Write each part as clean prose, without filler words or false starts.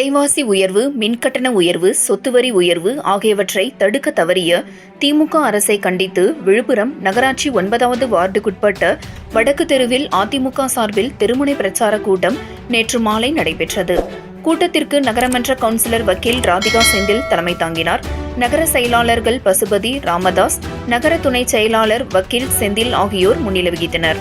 விலைவாசி உயர்வு, மின்கட்டண உயர்வு, சொத்து வரி உயர்வு ஆகியவற்றை தடுக்க தவறிய திமுக அரசை கண்டித்து விழுப்புரம் நகராட்சி 9வது வார்டுக்குட்பட்ட வடக்கு தெருவில் அதிமுக சார்பில் தெருமுனை பிரச்சார கூட்டம் நேற்று மாலை நடைபெற்றது. கூட்டத்திற்கு நகரமன்ற கவுன்சிலர் வக்கீல் ராதிகா செந்தில் தலைமை தாங்கினார். நகர செயலாளர்கள் பசுபதி, ராமதாஸ், நகர துணை செயலாளர் வக்கீல் செந்தில் ஆகியோர் முன்னிலை வகித்தனர்.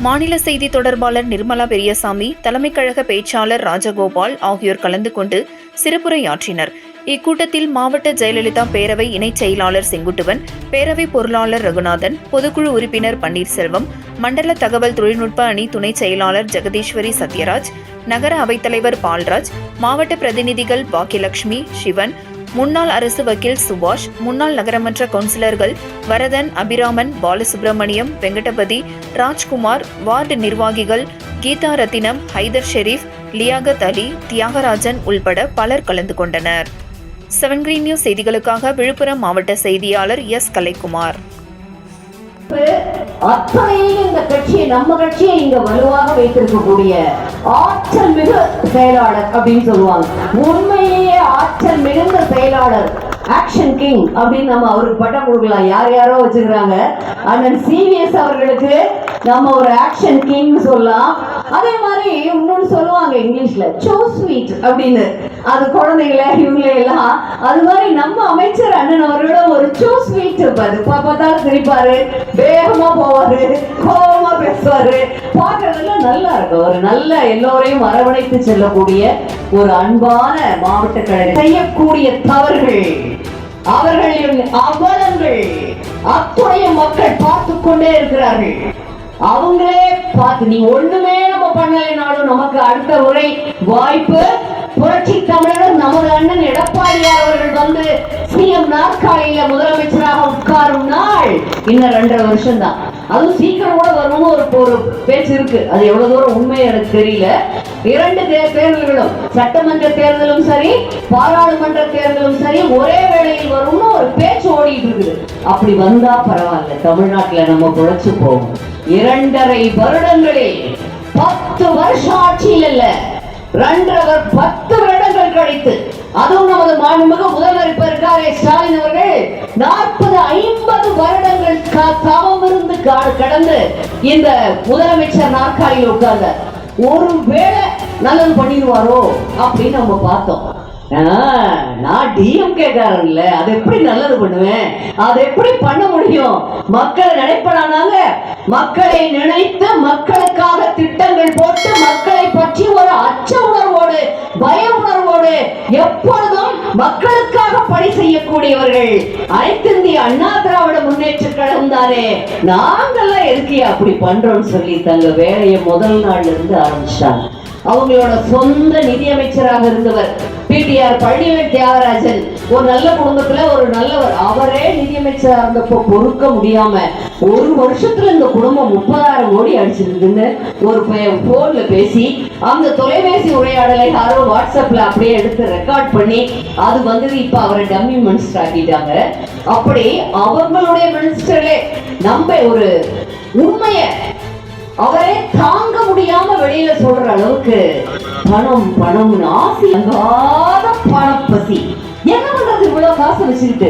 மாநில செய்தி தொடர்பாளர் நிர்மலா பெரியசாமி, தலைமைக் கழக பேச்சாளர் ராஜகோபால் ஆகியோர் கலந்து கொண்டு சிறப்புரையாற்றினர். இக்கூட்டத்தில் மாவட்ட ஜெயலலிதா பேரவை இணைச் செயலாளர் செங்குட்டுவன், பேரவை பொருளாளர் ரகுநாதன், பொதுக்குழு உறுப்பினர் பன்னீர்செல்வம், மண்டல தகவல் தொழில்நுட்ப அணி துணை செயலாளர் ஜெகதீஸ்வரி சத்யராஜ், நகர அவைத்தலைவர் பால்ராஜ், மாவட்ட பிரதிநிதிகள் பாக்கியலட்சுமி, சிவன், முன்னாள் அரசு வக்கீல் சுபாஷ், முன்னாள் நகரமன்ற கவுன்சிலர்கள் வரதன், அபிராமன், பாலசுப்ரமணியம், வெங்கடபதி, ராஜ்குமார், வார்டு நிர்வாகிகள் கீதா ரத்தினம், ஹைதர் ஷெரீப், லியாகத் அலி, தியாகராஜன் உள்பட பலர் கலந்து கொண்டனர். 7 Green News செய்திகளுக்காக விழுப்புரம் மாவட்ட செய்தியாளர் எஸ். கலைக்குமார். அத்தனையும் இந்த கட்சியை, நம்ம கட்சியை இங்க வலுவாக வைத்திருக்கக்கூடிய ஆற்றல் மிகு செயலாளர் அப்படின்னு சொல்லுவாங்க. உண்மையிலேயே ஆற்றல் மிகுந்த செயலாளர், ஆக்ஷன் கிங் அப்படின்னு நம்ம அவருக்கு பட்டம் கொடுக்கலாம். யார் யாரோ வச்சுக்கிறாங்க. அண்ணன் சிவிஎஸ் அவர்களுக்கு நம்ம ஒரு ஆக்ஷன் கிங் சொல்லலாம். அதே மாதிரி இன்னொன்னு சொல்லுவாங்க இங்கிலீஷ்ல, சோ ஸ்வீட் அப்படின்னு. அது குழந்தைகளை இவங்களை எல்லாம், அது மாதிரி நம்ம அமைச்சர் அண்ணன் அவர்களோட ஒரு சோ ஸ்வீட் இருப்பாரு. பார்த்தாலும் சிரிப்பாரு, வேகமா போவாரு, கோபமா பேசுவாரு. பார்க்கறதெல்லாம் நல்லா இருக்கும். ஒரு நல்ல எல்லோரையும் அரவணைத்து செல்லக்கூடிய ஒரு அன்பான மாவட்ட கழகம். செய்யக்கூடிய தவறுகள், அவர்களின் அவலங்கள் அத்துடைய மக்கள் பார்த்து கொண்டே இருக்கிறார்கள். அவங்களே பார்த்து, நீ ஒண்ணுமே நம்ம பண்ணலைனாலும் நமக்கு அடுத்த முறை வாய்ப்பு. புரட்சி தமிழர் நமது அண்ணன் எடப்பாடியார் அவர்கள் வந்து சிஎம் நாற்காலியில முதலமைச்சராக உட்காரும் நாள் இன்னும் 2.5 வருஷம் தான். அதுவும் சீக்கிரம் கூட வரும்னு ஒரு பேச்சு இருக்கு. அது எவ்வளவு தூரம் உண்மை எனக்கு தெரியல. 2 தேர்தல்களும், சட்டமன்ற தேர்தலும் சரி, பாராளுமன்ற தேர்தலும் சரி, ஒரே வேளையில் வரும்னு ஒரு பேச்சு ஓடிட்டு இருக்குது. அப்படி வந்தா பரவாயில்ல, தமிழ்நாட்டுல நம்ம குழைச்சு போவோம். 2.5 வருடங்களில் 10 வருஷம் ஆட்சியில் இல்ல, 10 வருடங்கள் கழித்து, அதுவும் நமது மாண்புமிகு முதல்வர் இப்ப இருக்காரே ஸ்டாலின் அவர்கள் 40-50 வருடங்கள் தவம் இருந்து கடந்து இந்த முதலமைச்சர் நாற்காலியில் உட்கார்ந்தார். ஒருவேளை நல்லது பண்ணிடுவாரோ அப்படின்னு நம்ம பார்த்தோம். நான் டிஎம்கே காரன் இல்ல, அது எப்படி நல்லது பண்ணுவேன், அது எப்படி பண்ண முடியும்? மக்களை நினைப்படானாங்க. மக்களை நினைத்து மக்களுக்காக திட்டங்கள் போட்டு மக்களை பற்றி ஒரு அச்ச உணர்வோடு, பய உணர்வோடு எப்பொழுதும் மக்களுக்காக பணி செய்யக்கூடியவர்கள் அனைத்து இந்திய அண்ணா திராவிட முன்னேற்ற கழகம் தானே. நாங்கெல்லாம் எதுக்கு அப்படி பண்றோம்னு சொல்லி தங்க வேலையை முதல் நாள்ல இருந்து ஆரம்பிச்சாங்க. அவங்களோட சொந்த நிதியமைச்சராக இருந்தவர் பிடிஆர் பழனிவேல் தியாகராஜன் ஒரு நல்ல குடும்பத்துல ஒரு நல்லவர். அவரே நிதியமைச்சராக இருந்தப்போ பொறுக்க முடியாம 1 வருஷத்துல இந்த குடும்பம் 30,000 கோடி அடிச்சிருக்குன்னு ஒரு போன்ல பேசி, அந்த தொலைபேசி உரையாடலை யாரோ வாட்ஸ்அப்ல அப்படியே எடுத்து ரெக்கார்ட் பண்ணி அது வந்தது. இப்ப அவரை டம்மி மினிஸ்டர் ஆக்கிட்டாங்க. அப்படி அவங்களுடைய மினிஸ்டரே நம்ம ஒரு உண்மைய அவரே தாங்க முடியாம வெளியில சொல்ற அளவுக்கு பணம் பணம்னு ஆசை, பணப்பசி. என்ன பண்றது? இவ்வளவு காசு வச்சுக்கிட்டு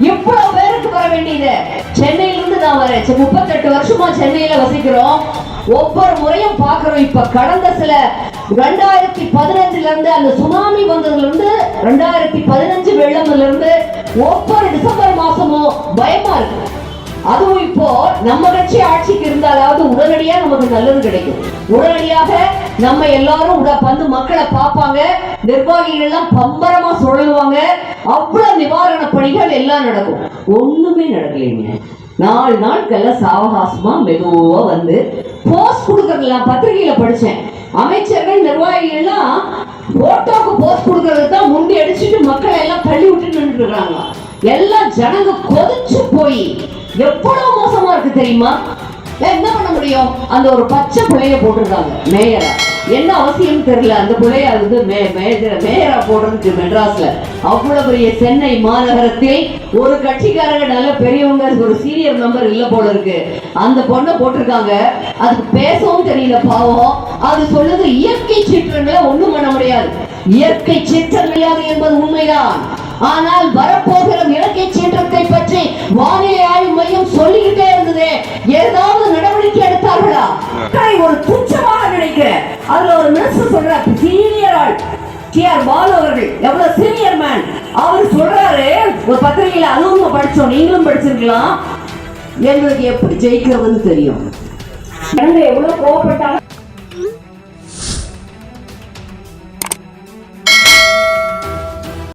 இவ்வளவு பேருக்கு வர வேண்டியது. சென்னையில இருந்து நான் வரேன். 38 வருஷமா சென்னையில வசிக்கிறோம். ஒவ்வொரு முறையும் பாக்குறோம். இப்ப கடந்த சில 2015 இருந்து, அந்த சுனாமி வந்ததுல இருந்து, 2015 வெள்ளம்ல இருந்து ஒவ்வொரு டிசம்பர் மாசமும் பயமா இருக்கு. அதுவும் இப்போ நம்ம கட்சி ஆட்சிக்கு இருந்தாலாவது உடனடியா நமக்கு நல்லது கிடைக்கும். உடனடியாக நம்ம எல்லாரும் வந்து மக்களை பார்ப்பாங்க. நிர்வாகிகள் எல்லாம் பம்பரமா சொல்லுவாங்க. அவ்வளவு நிவாரண பணிகள் எல்லாம் நடக்கும். ஒண்ணுமே நடக்கலைங்க. 4 நாட்கள்ல சாவகாசமா மெதுவா வந்து போஸ்ட் கொடுக்கறதுலாம் பத்திரிகையில படிச்சேன். அமைச்சர்கள் நிர்வாகிகள் எல்லாம் போட்டோக்கு போஸ்ட் கொடுக்கறது தான் முண்டி அடிச்சுட்டு மக்களை எல்லாம் தள்ளி விட்டு நின்று இருக்காங்க. எல்லாம் ஜனங்க கொதிச்சு போய் எவ்வளவு மோசமா இருக்கு தெரியுமா? என்ன பண்ண முடியும்? அந்த ஒரு பச்சை புள்ளைய போட்டிருக்காங்க மேயரா. என்ன அவசியம் தெரியல அந்த புள்ளைய வந்து மேயரா போடுறதுக்கு. மெட்ராஸ்ல அவ்வளவு பெரிய சென்னை மாநகரத்தில் ஒரு கட்சிக்காரங்க நல்ல பெரியவங்க ஒரு சீனியர் மெம்பர் இல்ல போல இருக்கு, அந்த பொண்ணை போட்டிருக்காங்க. அதுக்கு பேசவும் தெரியல பாவம். அது சொல்லுது இயற்கை சீற்றங்களை ஒண்ணும் பண்ண முடியாது, இயற்கை சீற்றம் கிடையாது என்பது உண்மைதான். ஆனால் வரப்போகிற இயற்கை சீற்றத்தை பற்றி வானிலை ஆய்வு மையம் சொல்லிக்கிட்டே இருந்தது. ஏதாவது நடவடிக்கை எடுத்தார்களா? ஒரு துச்சமாக நினைக்கிறேன். அதுல ஒரு மினிஸ்டர் சொல்றார், சீனியர் ஆள் டிஆர் பாலு அவர்கள், எவ்வளவு சீனியர் மேன், அவர் சொல்றாரு ஒரு பத்திரிகையில, அதுவும் படிச்சோம், நீங்களும் படிச்சிருக்கலாம், எங்களுக்கு எப்படி ஜெயிக்கிறதுன்னு தெரியும். எவ்வளவு கோவப்பட்டாலும்